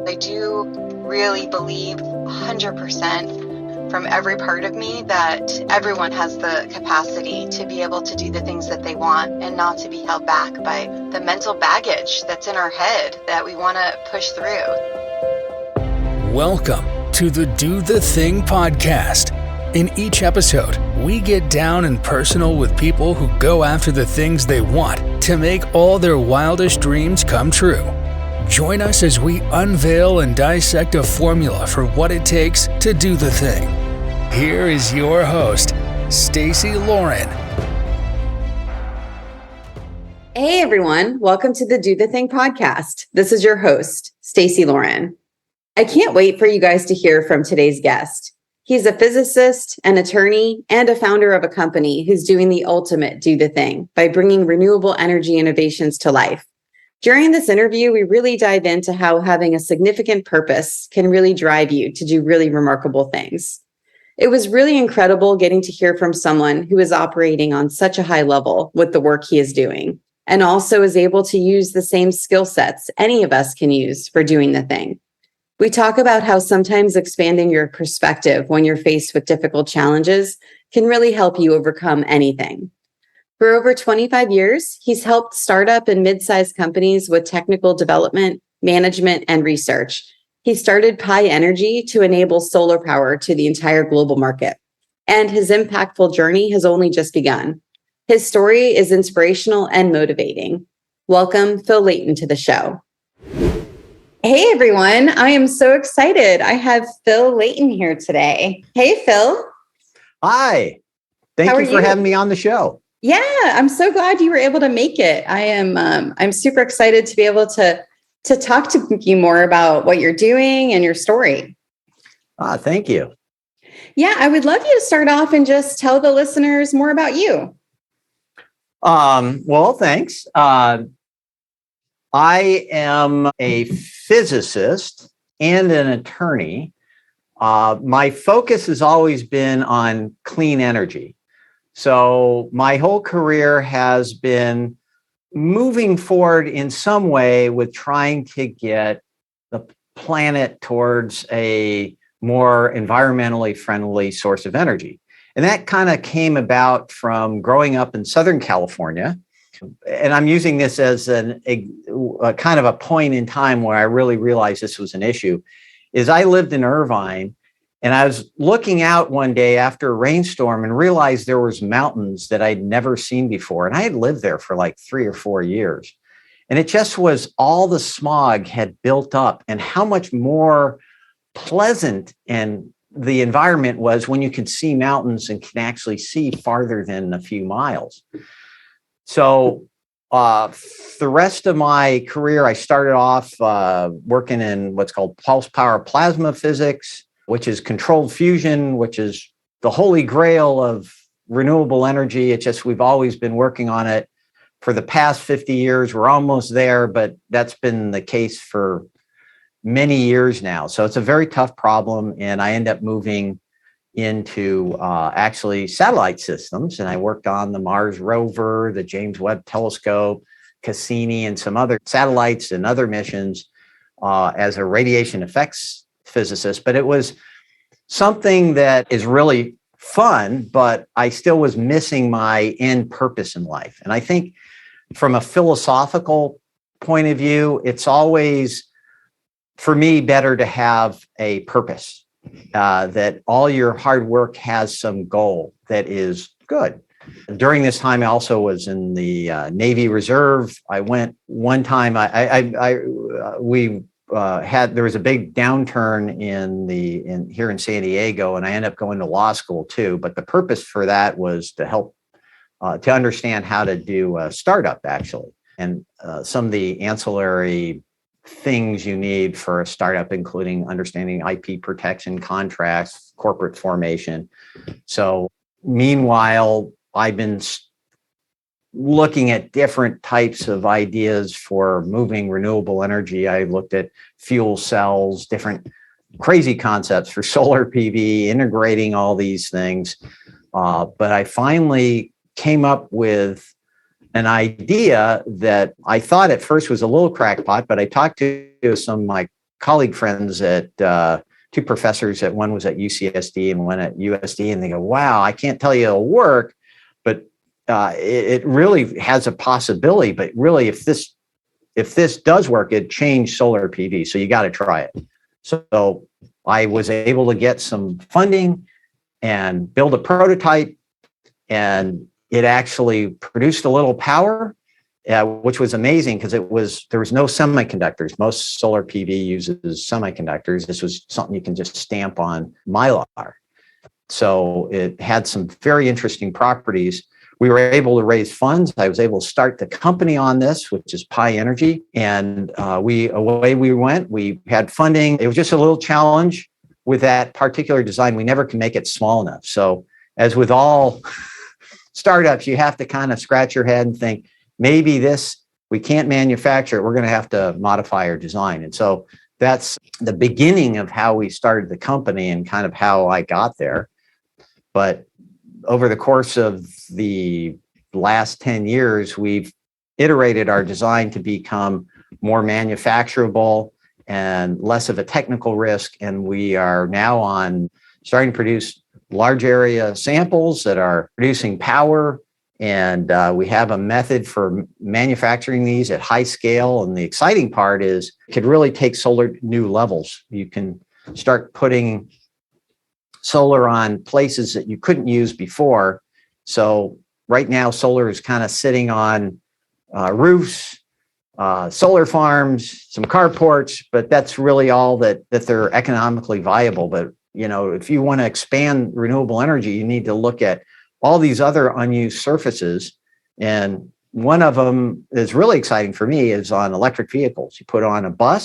I do really believe 100% from every part of me that everyone has the capacity to be able to do the things that they want and not to be held back by the mental baggage that's in our head that we want to push through. Welcome to the Do the Thing podcast. In each episode, we get down and personal with people who go after the things they want to make all their wildest dreams come true. Join us as we unveil and dissect a formula for what it takes to do the thing. Here is your host, Stacy Lauren. Hey everyone, welcome to the Do the Thing podcast. This is your host, Stacy Lauren. I can't wait for you guys to hear from today's guest. He's a physicist, an attorney, and a founder of a company who's doing the ultimate do the thing by bringing renewable energy innovations to life. During this interview, we really dive into how having a significant purpose can really drive you to do really remarkable things. It was really incredible getting to hear from someone who is operating on such a high level with the work he is doing, and also is able to use the same skill sets any of us can use for doing the thing. We talk about how sometimes expanding your perspective when you're faced with difficult challenges can really help you overcome anything. For over 25 years, he's helped startup and mid-sized companies with technical development, management, and research. He started Pi Energy to enable solar power to the entire global market, and his impactful journey has only just begun. His story is inspirational and motivating. Welcome, Phil Layton, to the show. Hey, everyone. I am so excited. I have Phil Layton here today. Hey, Phil. Hi. Thank you for having me on the show. Yeah, I'm so glad you were able to make it. I'm super excited to be able to talk to you more about what you're doing and your story. Thank you. Yeah, I would love you to start off and just tell the listeners more about you. Well, thanks. I am a physicist and an attorney. My focus has always been on clean energy. So my whole career has been moving forward in some way with trying to get the planet towards a more environmentally friendly source of energy. And that kind of came about from growing up in Southern California. And I'm using this as a kind of a point in time where I really realized this was an issue, is I lived in Irvine, and I was looking out one day after a rainstorm and realized there was mountains that I'd never seen before. And I had lived there for like 3 or 4 years. And it just was all the smog had built up, and how much more pleasant and the environment was when you could see mountains and can actually see farther than a few miles. So the rest of my career, I started off working in what's called pulse power plasma physics, which is controlled fusion, which is the holy grail of renewable energy. It's just we've always been working on it for the past 50 years. We're almost there, but that's been the case for many years now. So it's a very tough problem, and I end up moving into actually satellite systems. And I worked on the Mars rover, the James Webb Telescope, Cassini, and some other satellites and other missions as a radiation effects physicist. But it was something that is really fun, but I still was missing my end purpose in life. And I think from a philosophical point of view, it's always, for me, better to have a purpose. That all your hard work has some goal that is good. During this time, I also was in the Navy Reserve. I went one time. There was a big downturn here in San Diego, and I ended up going to law school too. But the purpose for that was to help to understand how to do a startup, actually, and some of the ancillary things you need for a startup, including understanding IP protection, contracts, corporate formation. So meanwhile, I've been looking at different types of ideas for moving renewable energy. I looked at fuel cells, different crazy concepts for solar PV, integrating all these things. But I finally came up with an idea that I thought at first was a little crackpot, but I talked to some of my colleague friends at two professors, that one was at UCSD and one at USD, and they go, wow, I can't tell you it'll work, but it really has a possibility. But really, if this does work, it changed solar PV. So you got to try it. So I was able to get some funding and build a prototype, and it actually produced a little power, which was amazing because there was no semiconductors. Most solar PV uses semiconductors. This was something you can just stamp on mylar. So it had some very interesting properties. We were able to raise funds. I was able to start the company on this, which is Pi Energy. And away we went. We had funding. It was just a little challenge with that particular design. We never can make it small enough. So as with all startups, you have to kind of scratch your head and think, maybe we can't manufacture it. We're going to have to modify our design. And so that's the beginning of how we started the company and kind of how I got there. But over the course of the last 10 years, we've iterated our design to become more manufacturable and less of a technical risk. And we are now starting to produce large area samples that are producing power. And we have a method for manufacturing these at high scale. And the exciting part is it could really take solar new levels. You can start putting solar on places that you couldn't use before. So right now, solar is kind of sitting on roofs, solar farms, some carports, but that's really all that they're economically viable. But, if you want to expand renewable energy, you need to look at all these other unused surfaces. And one of them is really exciting for me is on electric vehicles. You put on a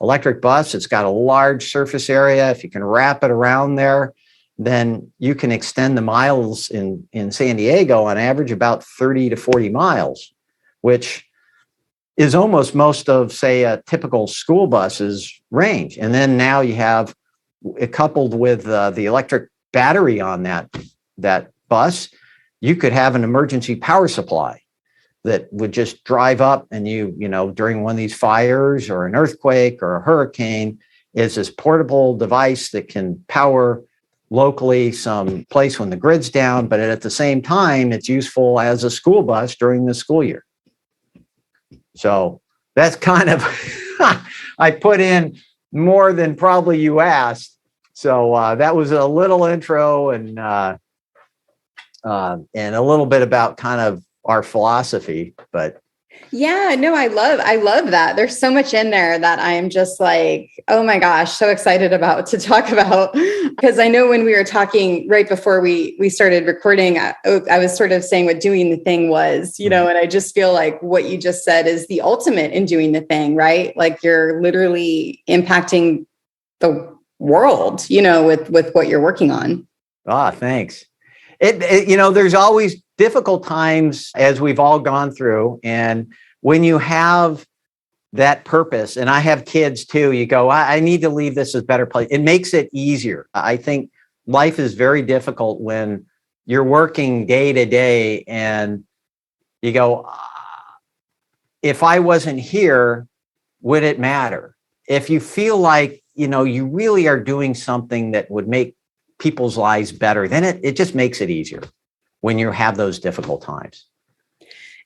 electric bus, it's got a large surface area. If you can wrap it around there, then you can extend the miles in San Diego on average about 30 to 40 miles, which is almost most of, say, a typical school bus's range. And then now you have it coupled with the electric battery on that bus, you could have an emergency power supply that would just drive up and during one of these fires or an earthquake or a hurricane, is this portable device that can power locally some place when the grid's down, but at the same time, it's useful as a school bus during the school year. So that's kind of, I put in more than probably you asked. So that was a little intro and a little bit about kind of our philosophy, but yeah, no, I love that. There's so much in there that I am just like, oh my gosh, so excited to talk about. Because I know when we were talking right before we started recording, I was sort of saying what doing the thing was, and I just feel like what you just said is the ultimate in doing the thing, right? Like you're literally impacting the world, with what you're working on. Thanks. There's always difficult times, as we've all gone through. And when you have that purpose, and I have kids too, you go, I need to leave this as a better place. It makes it easier. I think life is very difficult when you're working day to day and you go, if I wasn't here, would it matter? If you feel like, you really are doing something that would make people's lives better, then it just makes it easier when you have those difficult times.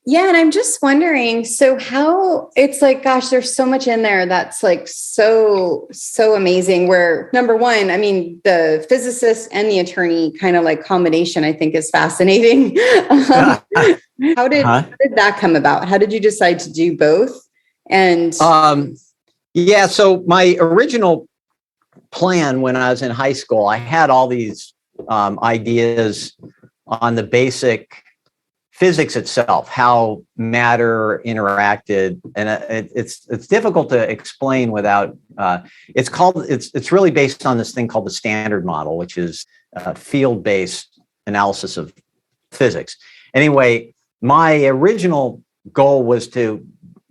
Yeah. And I'm just wondering, so how it's like, gosh, there's so much in there that's like so amazing, where number one, I mean, the physicist and the attorney kind of like combination, I think is fascinating. How did that come about? How did you decide to do both? And yeah, so my original plan when I was in high school, I had all these ideas on the basic physics itself, how matter interacted, and it's difficult to explain without. It's really based on this thing called the Standard Model, which is a field-based analysis of physics. Anyway, my original goal was to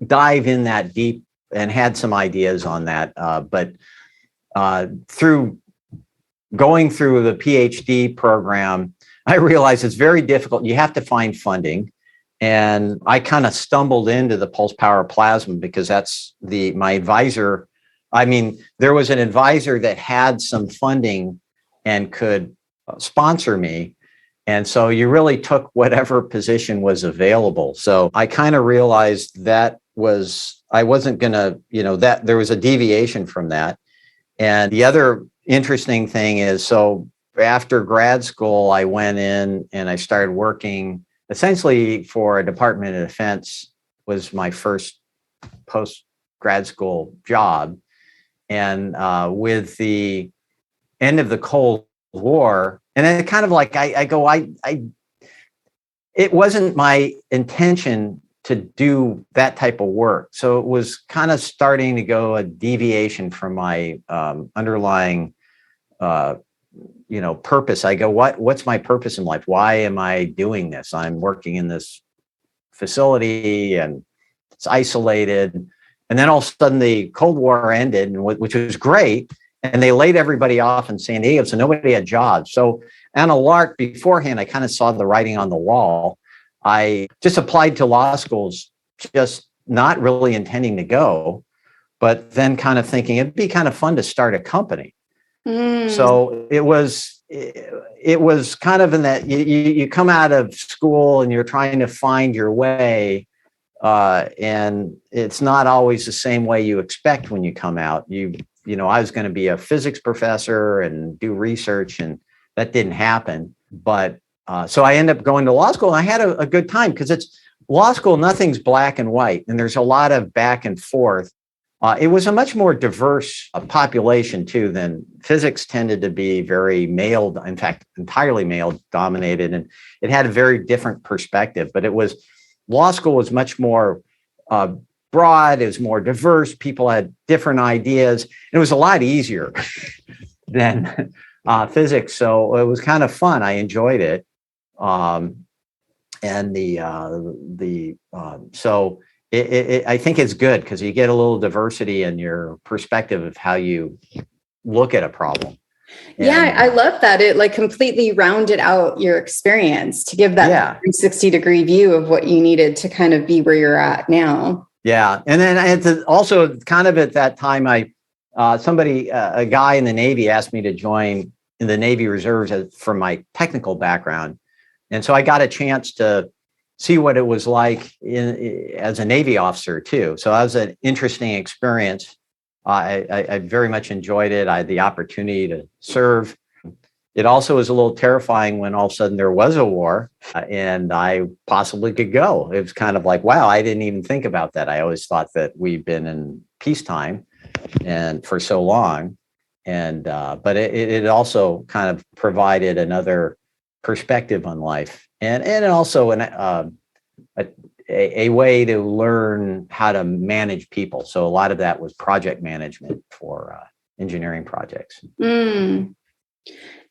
dive in that deep and had some ideas on that, but through going through the PhD program, I realized it's very difficult. You have to find funding. And I kind of stumbled into the pulse power plasma because that's my advisor I mean, there was an advisor that had some funding and could sponsor me. And so you really took whatever position was available. So I kind of realized I wasn't going to, that there was a deviation from that. And the other interesting thing is, so after grad school, I went in and I started working essentially for a Department of Defense, was my first post-grad school job. And with the end of the Cold War, and then kind of like it wasn't my intention to do that type of work. So it was kind of starting to go a deviation from my underlying, purpose. I go, what's my purpose in life? Why am I doing this? I'm working in this facility and it's isolated. And then all of a sudden the Cold War ended, which was great. And they laid everybody off in San Diego, so nobody had jobs. So on a lark beforehand, I kind of saw the writing on the wall. I just applied to law schools, just not really intending to go, but then kind of thinking it'd be kind of fun to start a company. So it was kind of in that you come out of school and you're trying to find your way. And it's not always the same way you expect when you come out. I was going to be a physics professor and do research, and that didn't happen. But so I ended up going to law school, and I had a good time because it's law school. Nothing's black and white, and there's a lot of back and forth. It was a much more diverse population too than physics tended to be very male, in fact, entirely male dominated, and it had a very different perspective. But law school was much more broad, it was more diverse, people had different ideas, and it was a lot easier than physics. So it was kind of fun. I enjoyed it. So I think it's good because you get a little diversity in your perspective of how you look at a problem. Yeah, I love that. It like completely rounded out your experience to give that 360-degree view of what you needed to kind of be where you're at now. Yeah. And then I had to also kind of at that time, a guy in the Navy asked me to join in the Navy Reserves from my technical background. And so I got a chance to see what it was like as a Navy officer too. So that was an interesting experience. I very much enjoyed it. I had the opportunity to serve. It also was a little terrifying when all of a sudden there was a war and I possibly could go. It was kind of like, wow, I didn't even think about that. I always thought that we've been in peacetime and for so long. And but it also kind of provided another perspective on life and also a way to learn how to manage people. So a lot of that was project management for engineering projects.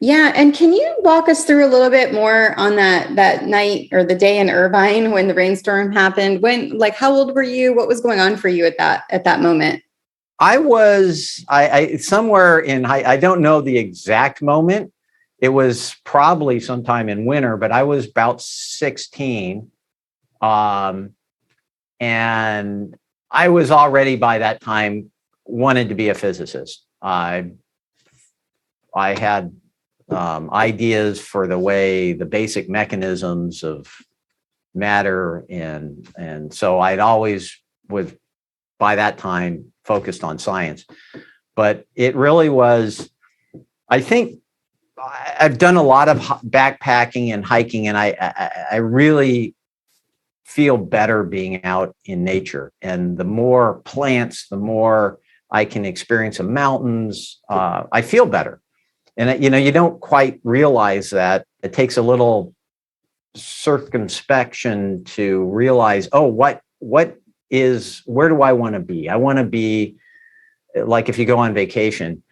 Yeah. And can you walk us through a little bit more on that night or the day in Irvine when the rainstorm happened? How old were you? What was going on for you at that moment? I was somewhere in, I don't know the exact moment. It was probably sometime in winter, but I was about 16. And I was already by that time wanted to be a physicist. I had ideas for the basic mechanisms of matter, and so I'd always by that time focused on science. But it really was, I think I've done a lot of backpacking and hiking, and I really feel better being out in nature. And the more plants, the more I can experience of mountains, I feel better. And, you don't quite realize that. It takes a little circumspection to realize, where do I want to be? I want to be like, if you go on vacation,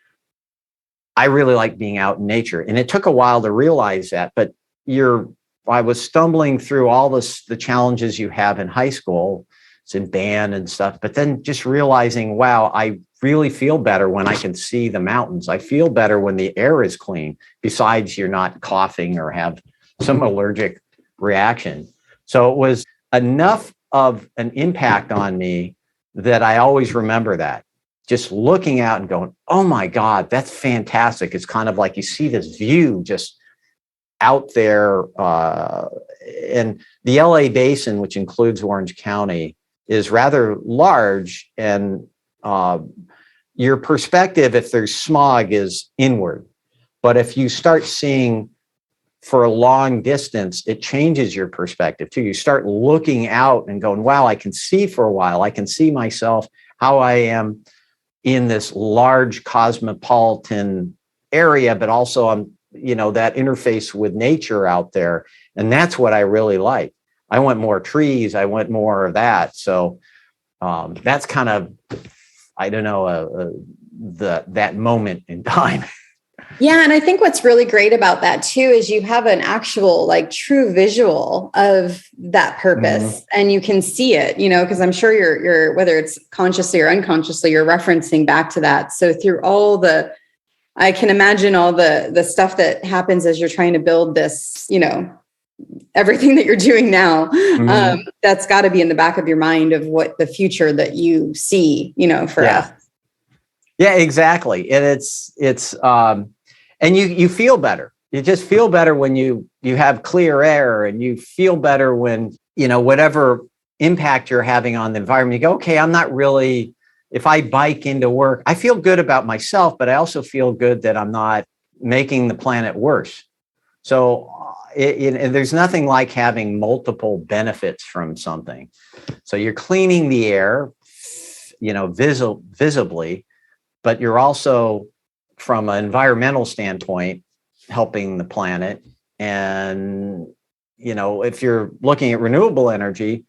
I really like being out in nature. And it took a while to realize that, but I was stumbling through all the challenges you have in high school, it's in band and stuff, but then just realizing, wow, I really feel better when I can see the mountains. I feel better when the air is clean, besides you're not coughing or have some allergic reaction. So it was enough of an impact on me that I always remember that. just looking out and going, oh my God, that's fantastic. It's kind of like you see this view just out there. And the LA basin, which includes Orange County, is rather large. And your perspective, if there's smog, is inward. But if you start seeing for a long distance, it changes your perspective too. You start looking out and going, wow, I can see for a while. I can see myself, how I am in this large cosmopolitan area, but also I'm, that interface with nature out there. And that's what I really like. I want more trees. I want more of that. So that's kind of, I don't know, that moment in time. Yeah. And I think what's really great about that too, is you have an actual true visual of that purpose and you can see it, because I'm sure you're, whether it's consciously or unconsciously, you're referencing back to that. So through I can imagine all the stuff that happens as you're trying to build this, everything that you're doing now, that's got to be in the back of your mind of what the future that you see, for us. Yeah, exactly. And it's and you feel better. You just feel better when you have clear air, and you feel better when, whatever impact you're having on the environment, you go, okay, I'm not really, if I bike into work, I feel good about myself, but I also feel good that I'm not making the planet worse. So and there's nothing like having multiple benefits from something. So you're cleaning the air, visibly, but you're also, from an environmental standpoint, helping the planet. And, if you're looking at renewable energy,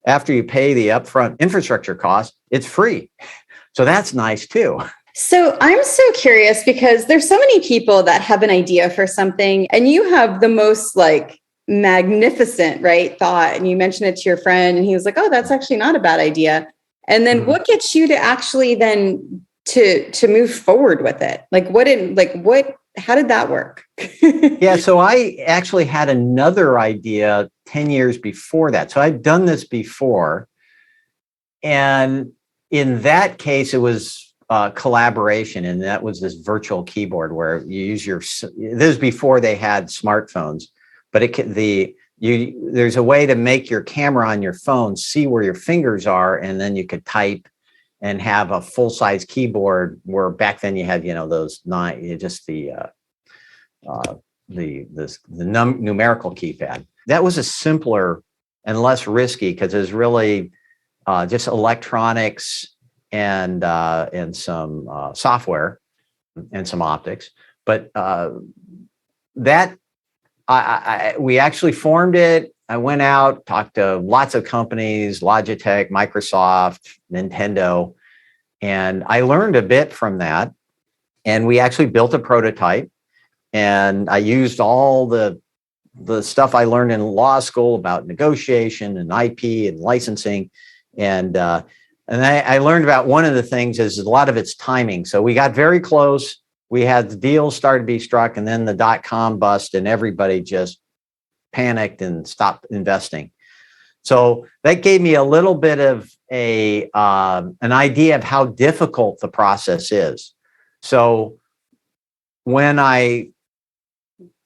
after you pay the upfront infrastructure cost, it's free. So that's nice too. So I'm so curious, because there's so many people that have an idea for something, and you have the most magnificent, thought. And you mentioned it to your friend and he was like, oh, that's actually not a bad idea. And then what gets you to actually then to move forward with it? How did that work? Yeah. So I actually had another idea 10 years before that. So I'd done this before. And in that case, it was collaboration. And that was this virtual keyboard where you use this was before they had smartphones, but there's a way to make your camera on your phone see where your fingers are. And then you could type and have a full-size keyboard, where back then you had, those numerical keypad. That was a simpler and less risky, because it was really just electronics and some software and some optics. But we actually formed it. I went out, talked to lots of companies, Logitech, Microsoft, Nintendo, and I learned a bit from that. And we actually built a prototype, and I used all the stuff I learned in law school about negotiation and IP and licensing. And I learned about one of the things is a lot of it's timing. So we got very close. We had the deals started to be struck, and then the .com bust, and everybody just panicked and stopped investing. So that gave me a little bit of an idea of how difficult the process is. So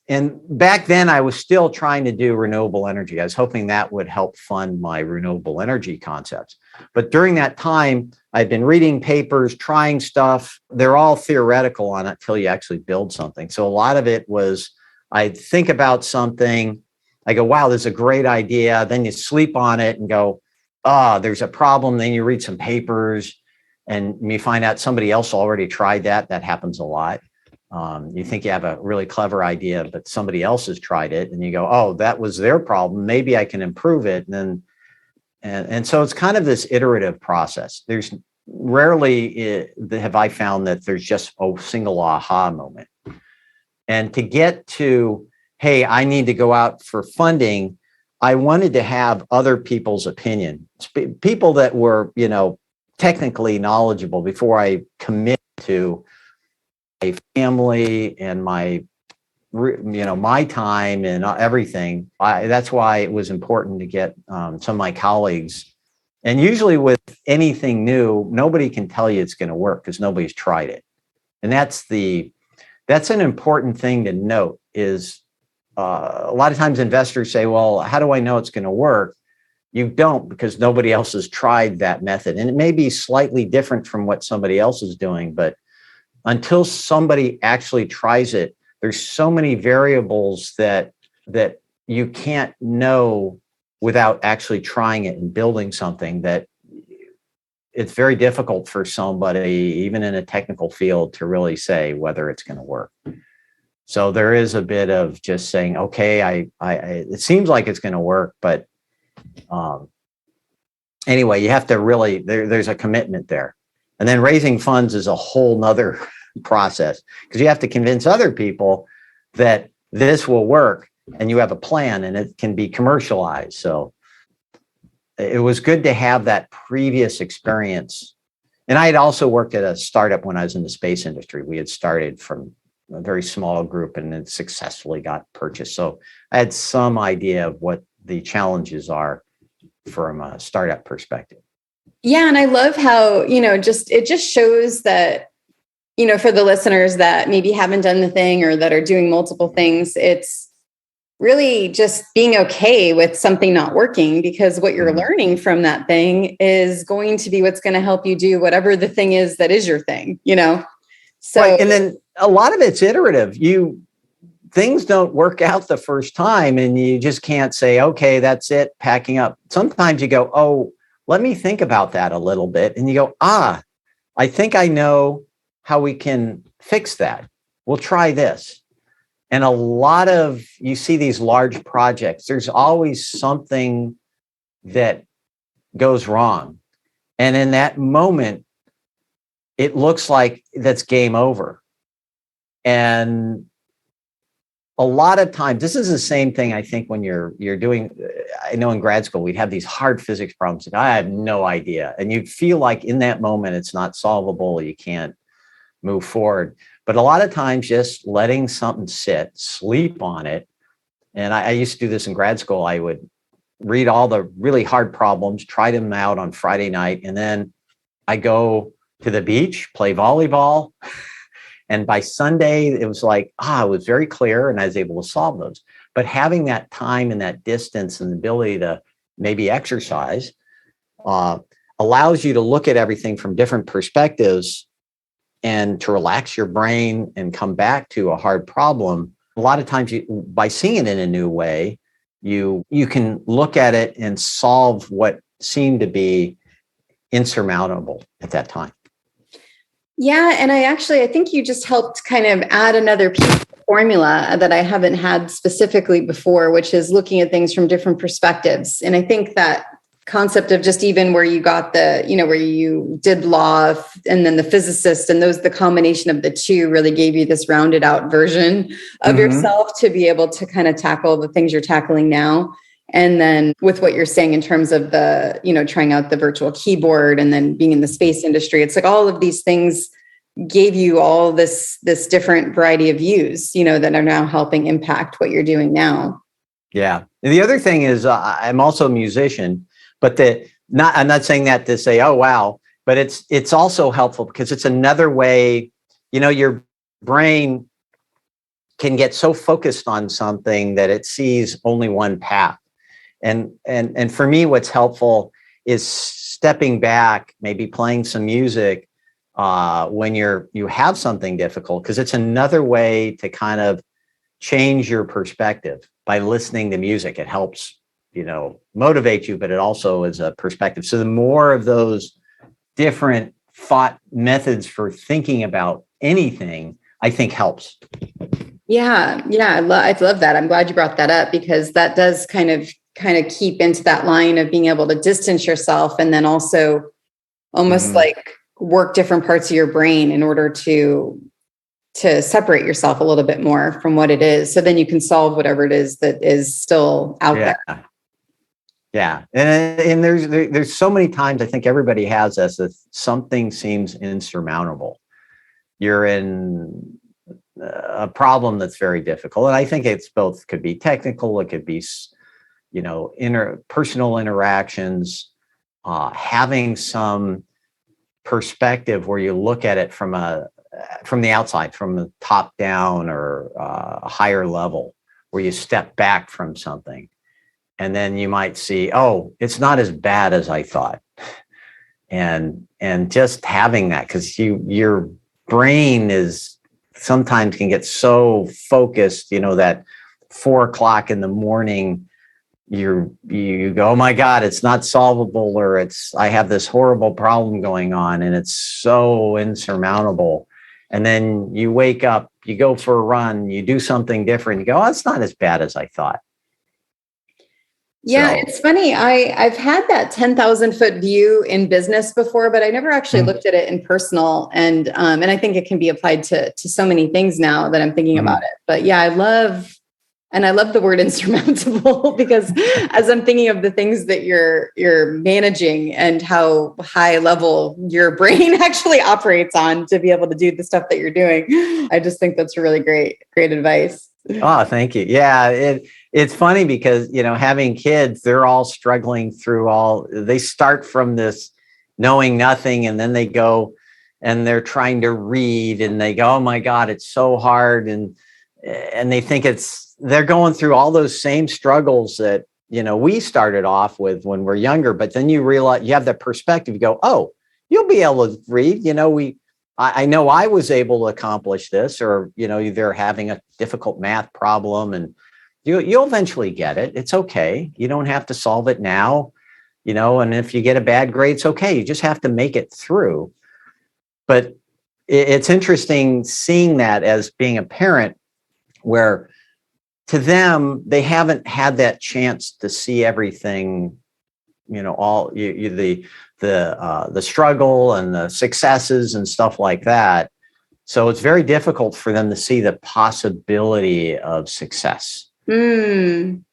and back then I was still trying to do renewable energy. I was hoping that would help fund my renewable energy concepts. But during that time, I've been reading papers, trying stuff. They're all theoretical on it till you actually build something. So a lot of it was, I'd think about something, I go, wow, this is a great idea. Then you sleep on it and go, there's a problem. Then you read some papers and you find out somebody else already tried that. That happens a lot. You think you have a really clever idea, but somebody else has tried it, and you go, oh, that was their problem. Maybe I can improve it. And so it's kind of this iterative process. There's rarely have I found that there's just a single aha moment. And to get to, hey, I need to go out for funding, I wanted to have other people's opinion, people that were, technically knowledgeable before I commit to a family and my time and everything. That's why it was important to get some of my colleagues And usually with anything new, nobody can tell you it's going to work because nobody's tried it. And that's an important thing to note is a lot of times investors say, well, how do I know it's going to work? You don't, because nobody else has tried that method. And it may be slightly different from what somebody else is doing, but until somebody actually tries it, there's so many variables that you can't know without actually trying it and building something, that it's very difficult for somebody, even in a technical field, to really say whether it's going to work. So there is a bit of just saying, okay, it seems like it's going to work, but anyway, you have to really, there's a commitment there. And then raising funds is a whole nother process, because you have to convince other people that this will work, and you have a plan and it can be commercialized. So it was good to have that previous experience. And I had also worked at a startup when I was in the space industry. We had started from a very small group and it successfully got purchased. So I had some idea of what the challenges are from a startup perspective. Yeah. And I love how, it just shows that, for the listeners that maybe haven't done the thing or that are doing multiple things, it's really just being okay with something not working, because what you're learning from that thing is going to be what's going to help you do whatever the thing is that is your thing, So, right. And then a lot of it's iterative. Things don't work out the first time, and you just can't say, okay, that's it, packing up. Sometimes you go, oh, let me think about that a little bit. And you go, I think I know how we can fix that. We'll try this. And you see these large projects, there's always something that goes wrong. And in that moment, it looks like that's game over. And a lot of times, this is the same thing, I think, when you're doing, I know in grad school, we'd have these hard physics problems. Like, I have no idea. And you feel like in that moment, it's not solvable. You can't move forward. But a lot of times, just letting something sit, sleep on it. And I used to do this in grad school. I would read all the really hard problems, try them out on Friday night. And then I go to the beach, play volleyball. And by Sunday, it was like, it was very clear and I was able to solve those. But having that time and that distance and the ability to maybe exercise allows you to look at everything from different perspectives and to relax your brain and come back to a hard problem. A lot of times, by seeing it in a new way, you can look at it and solve what seemed to be insurmountable at that time. Yeah. And I think you just helped kind of add another piece of the formula that I haven't had specifically before, which is looking at things from different perspectives. And I think that concept of just even where you got where you did law and then the physicist, and the combination of the two really gave you this rounded out version of yourself to be able to kind of tackle the things you're tackling now. And then with what you're saying in terms of the, trying out the virtual keyboard and then being in the space industry, it's like all of these things gave you all this different variety of views, that are now helping impact what you're doing now. Yeah. And the other thing is I'm also a musician, but I'm not saying that to say, oh, wow, but it's also helpful because it's another way, your brain can get so focused on something that it sees only one path. And for me, what's helpful is stepping back, maybe playing some music when you have something difficult, because it's another way to kind of change your perspective by listening to music. It helps, motivate you, but it also is a perspective. So the more of those different thought methods for thinking about anything, I think helps. Yeah. I love that. I'm glad you brought that up, because that does kind of keep into that line of being able to distance yourself and then also almost like work different parts of your brain in order to separate yourself a little bit more from what it is. So then you can solve whatever it is that is still out there. Yeah. And there's so many times I think everybody has this, if something seems insurmountable, you're in a problem that's very difficult. And I think it's both, could be technical, it could be, personal interactions. having some perspective where you look at it from the outside, from the top down or a higher level, where you step back from something. And then you might see, oh, it's not as bad as I thought. And just having that, because your brain is sometimes can get so focused, that 4 o'clock in the morning, you go, oh my God, it's not solvable, or I have this horrible problem going on and it's so insurmountable. And then you wake up, you go for a run, you do something different, you go, oh, it's not as bad as I thought. Yeah, it's funny. I've had that 10,000 foot view in business before, but I never actually looked at it in personal. And I think it can be applied to so many things now that I'm thinking about it. But yeah, I love the word insurmountable, because as I'm thinking of the things that you're managing and how high level your brain actually operates on to be able to do the stuff that you're doing, I just think that's really great advice. Oh, thank you. Yeah, it's funny because, having kids, they're all struggling through they start from this knowing nothing, and then they go and they're trying to read and they go, oh my God, it's so hard. And they think they're going through all those same struggles that, we started off with when we're younger, but then you realize you have that perspective, you go, oh, you'll be able to read, I know I was able to accomplish this, or, they're having a difficult math problem and you'll eventually get it. It's okay. You don't have to solve it now, and if you get a bad grade, it's okay. You just have to make it through. But it's interesting seeing that as being a parent, where to them, they haven't had that chance to see everything, the struggle and the successes and stuff like that. So it's very difficult for them to see the possibility of success. And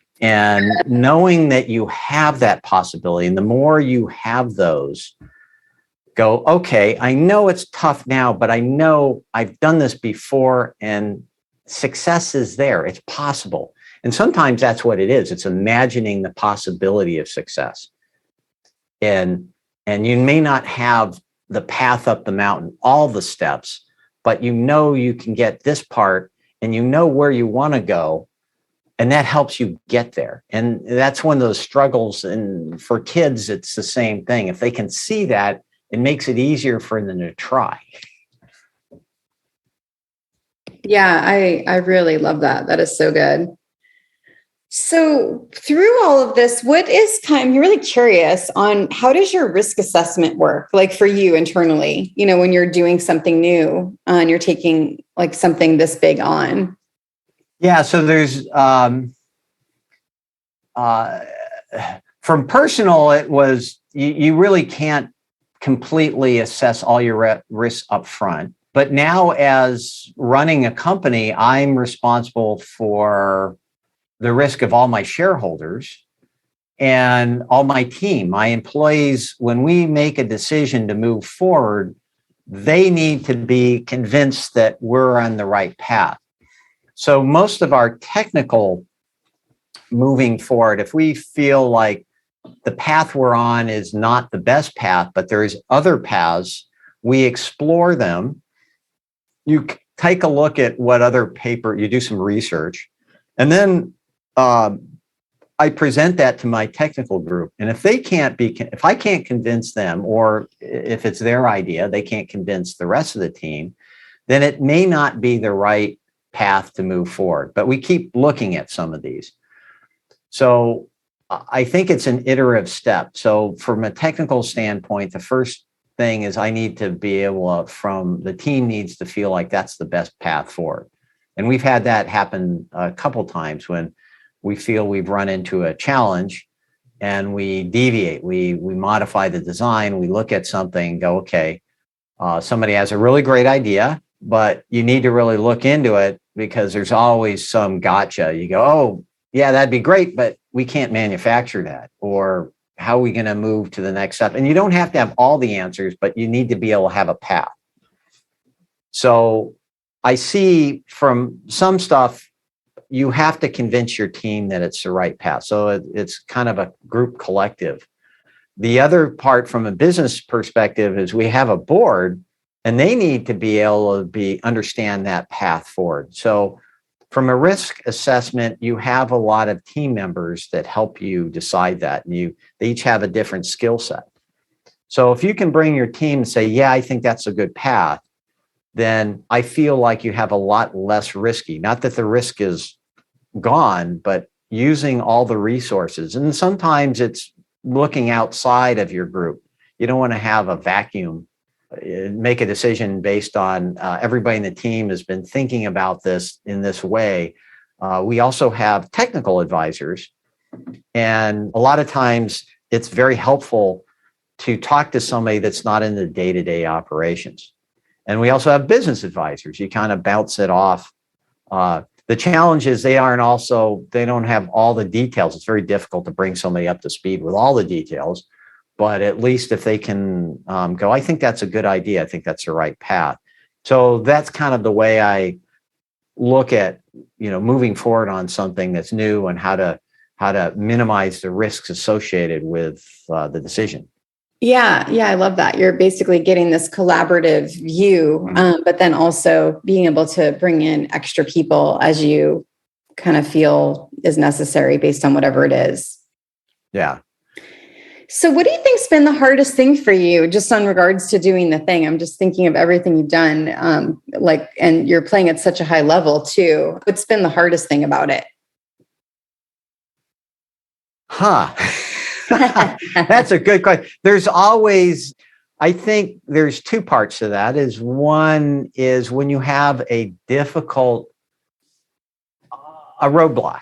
knowing that you have that possibility, and the more you have those, go, okay, I know it's tough now, but I know I've done this before and success is there. It's possible. And sometimes that's what it is. It's imagining the possibility of success. And you may not have the path up the mountain, all the steps, but you can get this part and where you want to go. And that helps you get there. And that's one of those struggles. And for kids, it's the same thing. If they can see that, it makes it easier for them to try. Yeah, I really love that. That is so good. So through all of this, I'm really curious on how does your risk assessment work? Like for you internally, when you're doing something new and you're taking like something this big on. Yeah. So there's, from personal, it was, you really can't completely assess all your risks up front. But now as running a company, I'm responsible for the risk of all my shareholders and all my team, my employees. When we make a decision to move forward, they need to be convinced that we're on the right path. So most of our technical moving forward, if we feel like the path we're on is not the best path, but there's other paths, we explore them. You take a look at what other paper, you do some research, and then I present that to my technical group. And if I can't convince them, or if it's their idea, they can't convince the rest of the team, then it may not be the right path to move forward. But we keep looking at some of these. So I think it's an iterative step. So from a technical standpoint, the first thing is I need to be able the team needs to feel like that's the best path forward. And we've had that happen a couple times when we feel we've run into a challenge and we deviate, we modify the design, we look at something, go, okay, somebody has a really great idea, but you need to really look into it because there's always some gotcha. You go, oh, yeah, that'd be great, but we can't manufacture that. Or how are we going to move to the next step? And you don't have to have all the answers, but you need to be able to have a path. So I see from some stuff, you have to convince your team that it's the right path. So it's kind of a group collective. The other part from a business perspective is we have a board and they need to be able to understand that path forward. So from a risk assessment, you have a lot of team members that help you decide that, and they each have a different skill set. So if you can bring your team and say, yeah, I think that's a good path, then I feel like you have a lot less risky. Not that the risk is gone, but using all the resources. And sometimes it's looking outside of your group. You don't want to have a vacuum, make a decision based on everybody in the team has been thinking about this in this way. We also have technical advisors. And a lot of times it's very helpful to talk to somebody that's not in the day-to-day operations. And we also have business advisors. You kind of bounce it off. The challenge is they don't have all the details. It's very difficult to bring somebody up to speed with all the details. But at least if they can go, I think that's a good idea. I think that's the right path. So that's kind of the way I look at, moving forward on something that's new and how to minimize the risks associated with the decision. Yeah, I love that. You're basically getting this collaborative view, but then also being able to bring in extra people as you kind of feel is necessary based on whatever it is. Yeah. So what do you think's been the hardest thing for you just on regards to doing the thing? I'm just thinking of everything you've done, and you're playing at such a high level too. What's been the hardest thing about it? That's a good question. I think there's two parts to that. One is when you have a roadblock.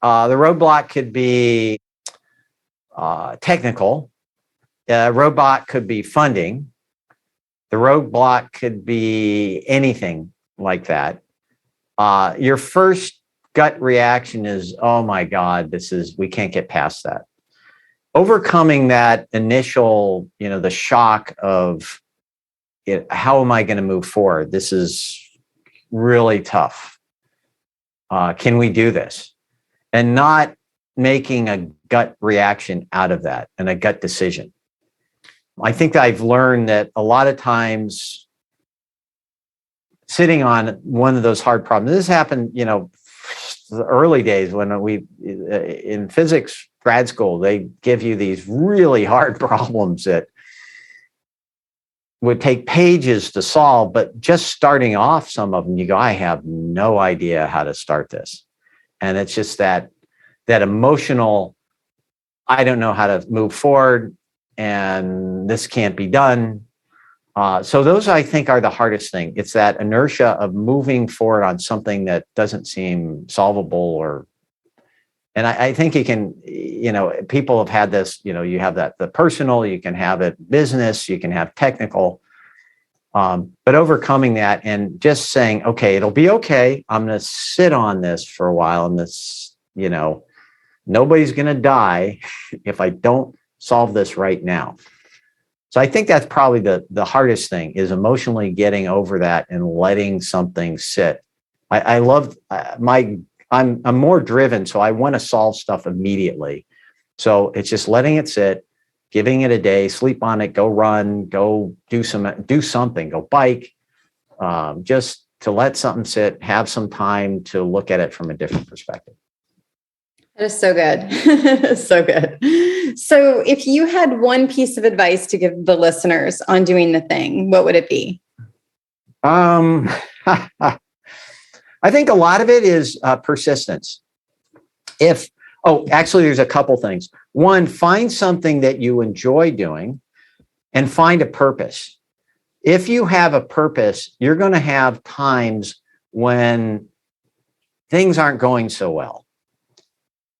The roadblock could be technical. The roadblock could be funding. The roadblock could be anything like that. Your first gut reaction is, oh my God, we can't get past that. Overcoming that initial, the shock of how am I going to move forward? This is really tough. Can we do this? And not making a gut reaction out of that and a gut decision. I think I've learned that a lot of times sitting on one of those hard problems, this happened, the early days when in physics grad school, they give you these really hard problems that would take pages to solve, but just starting off some of them, you go, I have no idea how to start this. And it's just that emotional, I don't know how to move forward and this can't be done. So those, I think, are the hardest thing. It's that inertia of moving forward on something that doesn't seem solvable and I think you can, people have had this, you have the personal, you can have it business, you can have technical, but overcoming that and just saying, okay, it'll be okay. I'm going to sit on this for a while and this, nobody's going to die if I don't solve this right now. So I think that's probably the hardest thing is emotionally getting over that and letting something sit. I love I'm more driven, so I want to solve stuff immediately. So it's just letting it sit, giving it a day, sleep on it, go run, go do something, go bike, just to let something sit, have some time to look at it from a different perspective. That is so good. So good. So if you had one piece of advice to give the listeners on doing the thing, what would it be? I think a lot of it is persistence. Actually, there's a couple things. One, find something that you enjoy doing and find a purpose. If you have a purpose, you're going to have times when things aren't going so well.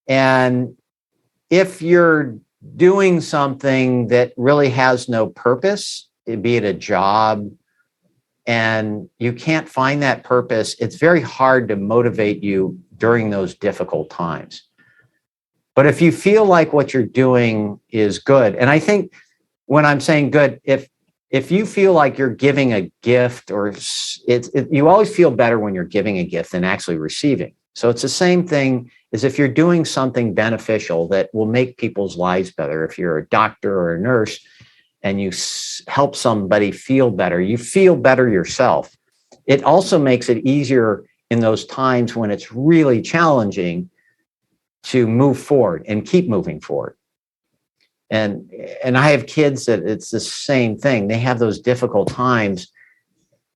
And if you're doing something that really has no purpose, be it a job, and you can't find that purpose, it's very hard to motivate you during those difficult times. But if you feel like what you're doing is good, and I think when I'm saying good, if you feel like you're giving a gift, or you always feel better when you're giving a gift than actually receiving. So it's the same thing as if you're doing something beneficial that will make people's lives better. If you're a doctor or a nurse and you help somebody feel better, you feel better yourself. It also makes it easier in those times when it's really challenging to move forward and keep moving forward. And I have kids that it's the same thing. They have those difficult times.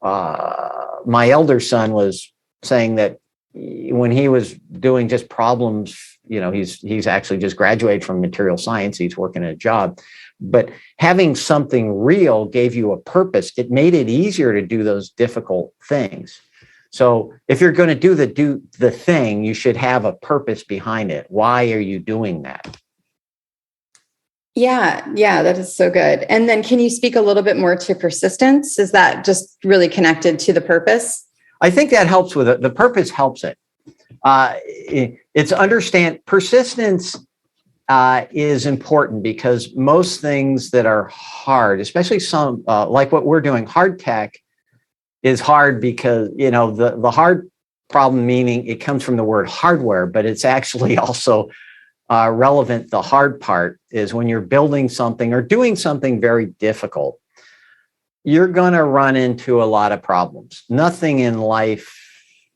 My elder son was saying that when he was doing just problems, he's actually just graduated from material science. He's working a job, but having something real gave you a purpose. It made it easier to do those difficult things. So if you're going to do the thing, you should have a purpose behind it. Why are you doing that? Yeah, that is so good. And then can you speak a little bit more to persistence? Is that just really connected to the purpose? I think that helps with it. The purpose helps it. It's persistence is important because most things that are hard, especially some like what we're doing, hard tech is hard because, the hard problem, meaning it comes from the word hardware, but it's actually also relevant. The hard part is when you're building something or doing something very difficult, you're going to run into a lot of problems. Nothing in life,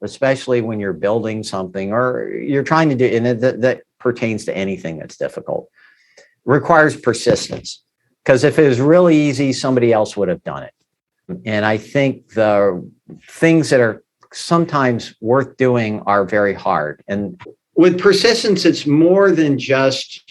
especially when you're building something or you're trying to do, and that pertains to anything that's difficult, requires persistence. Because if it was really easy, somebody else would have done it. And I think the things that are sometimes worth doing are very hard. And with persistence, it's more than just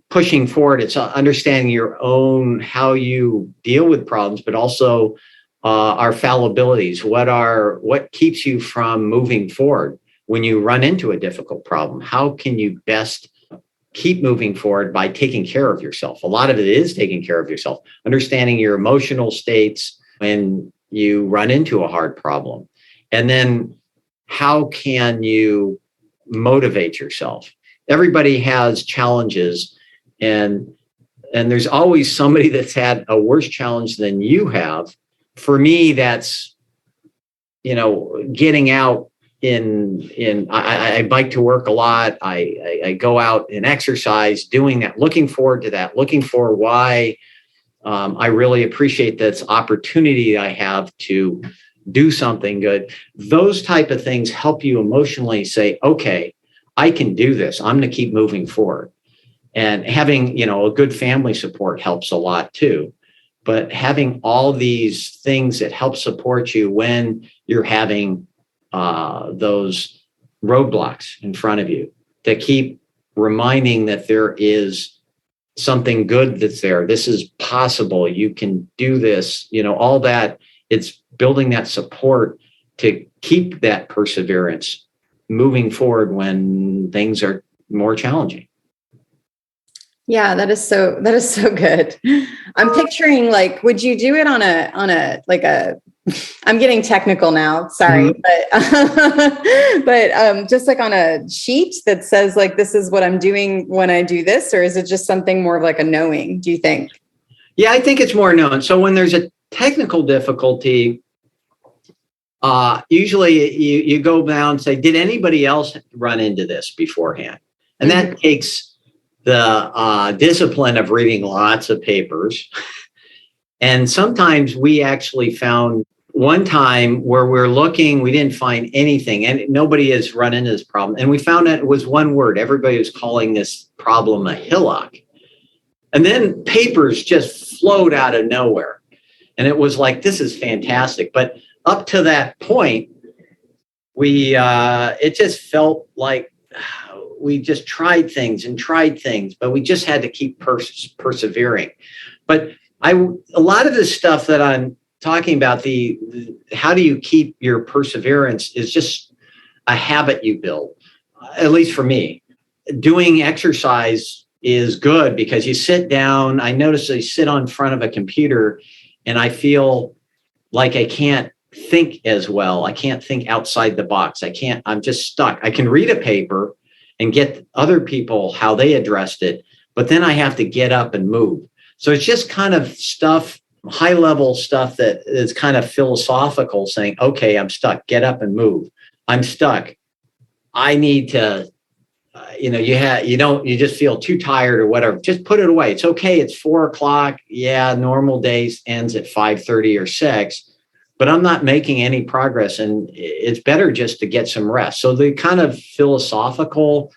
pushing forward. It's understanding your own, how you deal with problems, but also our fallibilities. What keeps you from moving forward when you run into a difficult problem? How can you best keep moving forward by taking care of yourself? A lot of it is taking care of yourself, understanding your emotional states when you run into a hard problem. And then how can you motivate yourself? Everybody has challenges, and there's always somebody that's had a worse challenge than you have. For me, that's, getting out I bike to work a lot. I go out and exercise, doing that, looking forward to that, looking for why I really appreciate this opportunity I have to do something good. Those type of things help you emotionally say, okay, I can do this. I'm going to keep moving forward. And having, a good family support helps a lot too. But having all these things that help support you when you're having those roadblocks in front of you, that keep reminding that there is something good that's there. This is possible. You can do this, all that. It's building that support to keep that perseverance moving forward when things are more challenging. Yeah, that is so good. I'm picturing, like, would you do it on a I'm getting technical now, sorry, Mm-hmm. but just like on a sheet that says like, this is what I'm doing when I do this, or is it just something more of like a knowing, do you think? Yeah, I think it's more known. So when there's a technical difficulty, usually you go down and say, did anybody else run into this beforehand? And that takes the discipline of reading lots of papers. And sometimes we actually found one time where we're looking, we didn't find anything, and nobody has run into this problem. And we found that it was one word. Everybody was calling this problem a hillock. And then papers just flowed out of nowhere. And it was like, this is fantastic. But up to that point, it just felt like we just tried things, but we just had to keep persevering. But a lot of the stuff that I'm talking about, how do you keep your perseverance, is just a habit you build. At least for me, doing exercise is good because you sit down. I notice I sit on front of a computer and I feel like I can't think as well. I can't think outside the box. I'm just stuck. I can read a paper and get other people how they addressed it, but then I have to get up and move. So it's just kind of stuff, high level stuff that is kind of philosophical, saying, okay, I'm stuck, get up and move. I'm stuck. I need to, you just feel too tired or whatever. Just put it away. It's okay. It's 4:00. Yeah, normal days ends at 5:30 or 6, but I'm not making any progress, and it's better just to get some rest. So the kind of philosophical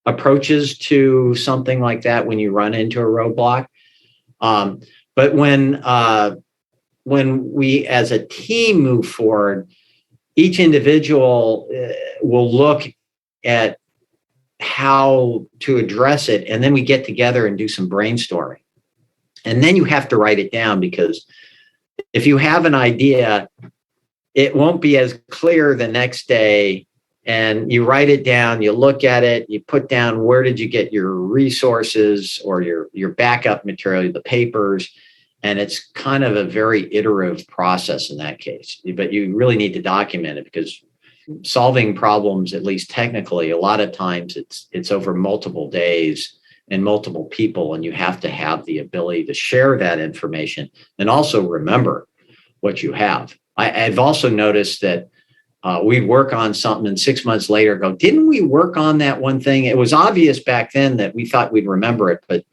approaches to something like that when you run into a roadblock. But when we as a team move forward, each individual will look at how to address it, and then we get together and do some brainstorming. And then you have to write it down, because if you have an idea, it won't be as clear the next day. And you write it down, you look at it, you put down where did you get your resources or your backup material, the papers, and it's kind of a very iterative process in that case. But you really need to document it, because solving problems, at least technically, a lot of times it's over multiple days and multiple people, and you have to have the ability to share that information and also remember what you have. I've also noticed that we'd work on something and 6 months later go, didn't we work on that one thing? It was obvious back then that we thought we'd remember it, but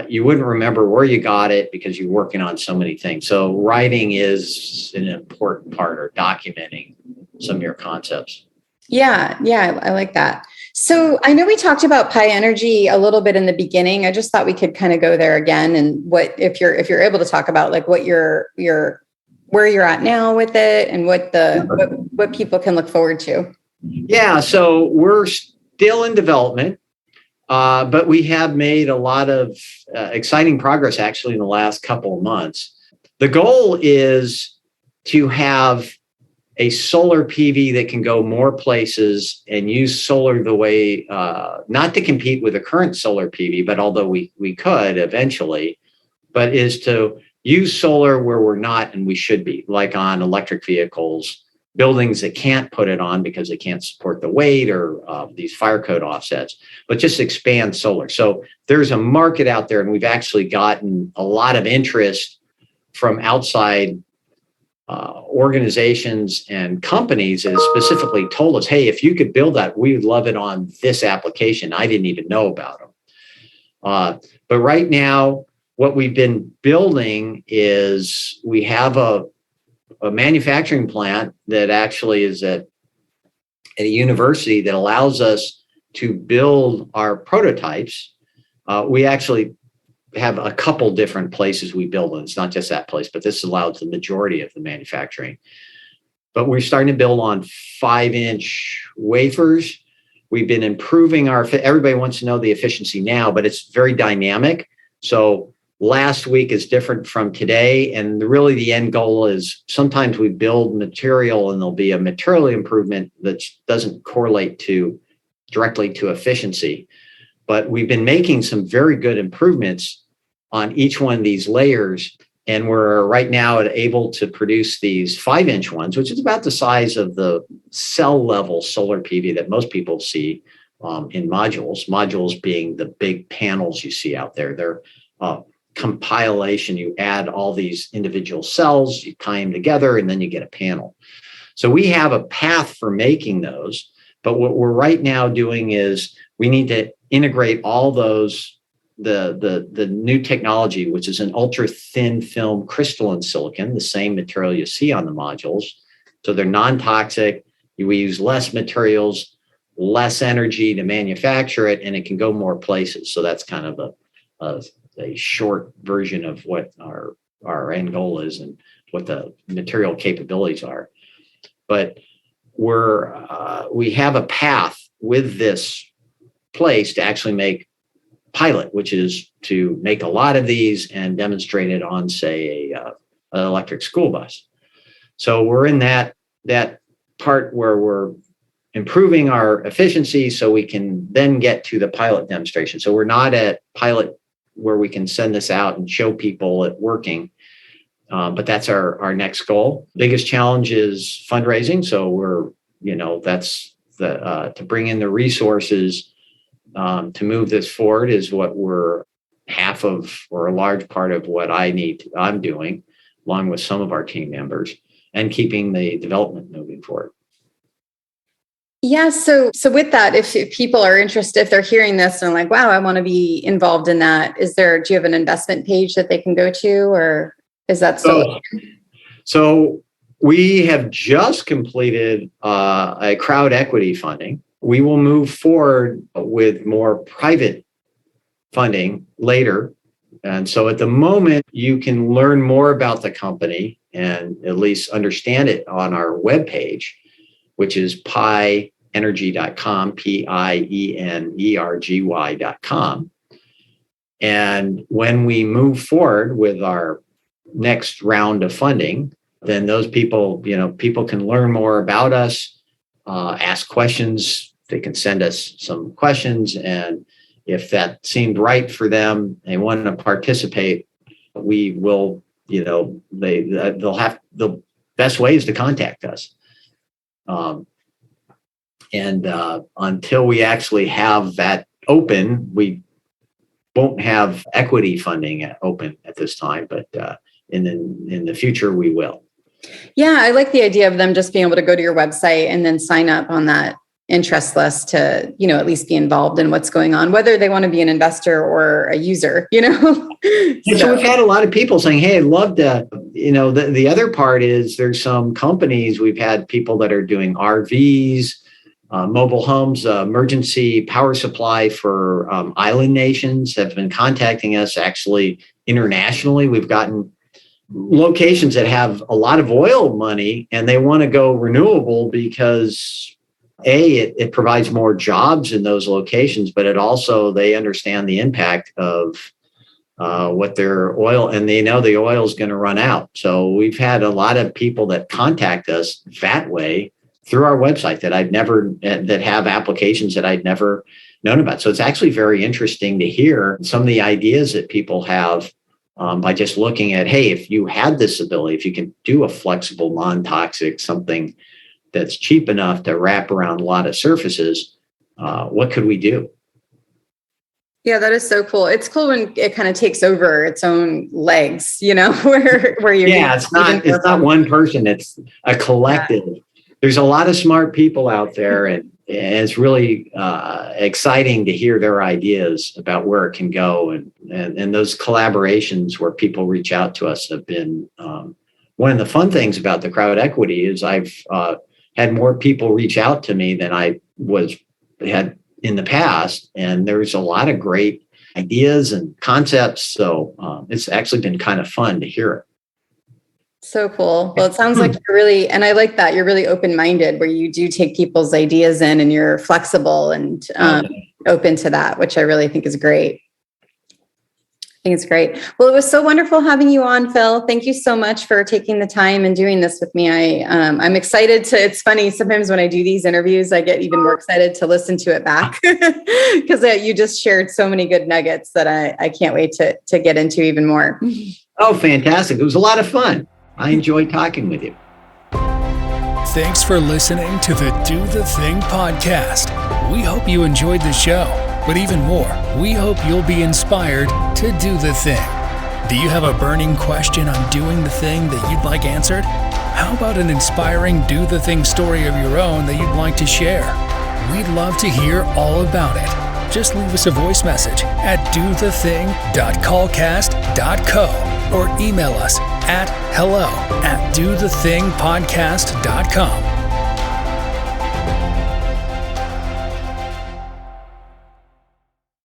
you wouldn't remember where you got it because you're working on so many things. So writing is an important part, or documenting some of your concepts. Yeah, I like that. So I know we talked about Pi Energy a little bit in the beginning. I just thought we could kind of go there again, and what if you're able to talk about like what your where you're at now with it, and what people can look forward to. Yeah, so we're still in development, but we have made a lot of exciting progress actually in the last couple of months. The goal is to have a solar PV that can go more places and use solar the way, not to compete with the current solar PV, but although we could eventually, but is to use solar where we're not and we should be, like on electric vehicles, buildings that can't put it on because they can't support the weight, or these fire code offsets, but just expand solar. So there's a market out there, and we've actually gotten a lot of interest from outside organizations and companies that have specifically told us, hey, if you could build that, we would love it on this application. I didn't even know about them. But right now, what we've been building is we have a manufacturing plant that actually is at a university that allows us to build our prototypes. We actually have a couple different places we build in. It's not just that place, but this allows the majority of the manufacturing. But we're starting to build on 5-inch wafers. We've been improving everybody wants to know the efficiency now, but it's very dynamic. So last week is different from today. And really the end goal is sometimes we build material and there'll be a material improvement that doesn't correlate directly to efficiency. But we've been making some very good improvements on each one of these layers. And we're right now able to produce these 5-inch ones, which is about the size of the cell level solar PV that most people see in modules. Modules being the big panels you see out there. They're compilation. You add all these individual cells, you tie them together, and then you get a panel. So we have a path for making those. But what we're right now doing is we need to integrate all those, the new technology, which is an ultra thin film crystalline silicon, the same material you see on the modules. So they're non-toxic. We use less materials, less energy to manufacture it, and it can go more places. So that's kind of a short version of what our end goal is and what the material capabilities are. But we have a path with this place to actually make pilot, which is to make a lot of these and demonstrate it on, say, an electric school bus. So we're in that part where we're improving our efficiency so we can then get to the pilot demonstration. So we're not at pilot where we can send this out and show people it working. But that's our next goal. Biggest challenge is fundraising. So that's to bring in the resources to move this forward is what we're half of, or a large part of what I'm doing, along with some of our team members, and keeping the development moving forward. Yeah. So with that, if people are interested, if they're hearing this and like, wow, I want to be involved in that, do you have an investment page that they can go to, or is that still? So we have just completed a crowd equity funding. We will move forward with more private funding later. And so at the moment, you can learn more about the company and at least understand it on our webpage, which is pienergy.com, pienergy.com. And when we move forward with our next round of funding, then those people can learn more about us, ask questions. They can send us some questions. And if that seemed right for them, they want to participate, we will, they'll have the best way is to contact us. Until we actually have that open, we won't have equity funding open at this time, but in the future, we will. Yeah, I like the idea of them just being able to go to your website and then sign up on that interest list to, at least be involved in what's going on, whether they want to be an investor or a user, So we've had a lot of people saying, hey, I'd love to, the other part is there's some companies, we've had people that are doing RVs, mobile homes, emergency power supply for island nations have been contacting us actually internationally. We've gotten locations that have a lot of oil money and they want to go renewable because it provides more jobs in those locations, but it also, they understand the impact of what their oil, and they know the oil is going to run out. So we've had a lot of people that contact us that way through our website that have applications that I'd never known about. So it's actually very interesting to hear some of the ideas that people have by just looking at, hey, if you had this ability, if you can do a flexible, non-toxic, something that's cheap enough to wrap around a lot of surfaces, what could we do? Yeah, that is so cool. It's cool when it kind of takes over its own legs, where you. Yeah, it's not one person, it's a collective. Yeah. There's a lot of smart people out there, and it's really exciting to hear their ideas about where it can go. And those collaborations where people reach out to us have been one of the fun things about the crowd equity is I've had more people reach out to me than I had in the past. And there's a lot of great ideas and concepts. So it's actually been kind of fun to hear it. So cool. Well, it sounds like you're really, and I like that, you're really open-minded where you do take people's ideas in and you're flexible and open to that, which I really think is great. I think it's great. Well, it was so wonderful having you on, Phil. Thank you so much for taking the time and doing this with me. I'm excited it's funny, sometimes when I do these interviews, I get even more excited to listen to it back because you just shared so many good nuggets that I can't wait to get into even more. Oh, fantastic. It was a lot of fun. I enjoyed talking with you. Thanks for listening to the Do the Thing podcast. We hope you enjoyed the show, but even more, we hope you'll be inspired to do the thing. Do you have a burning question on doing the thing that you'd like answered? How about an inspiring do the thing story of your own that you'd like to share? We'd love to hear all about it. Just leave us a voice message at dothething.callcast.co or email us at hello@dothethingpodcast.com.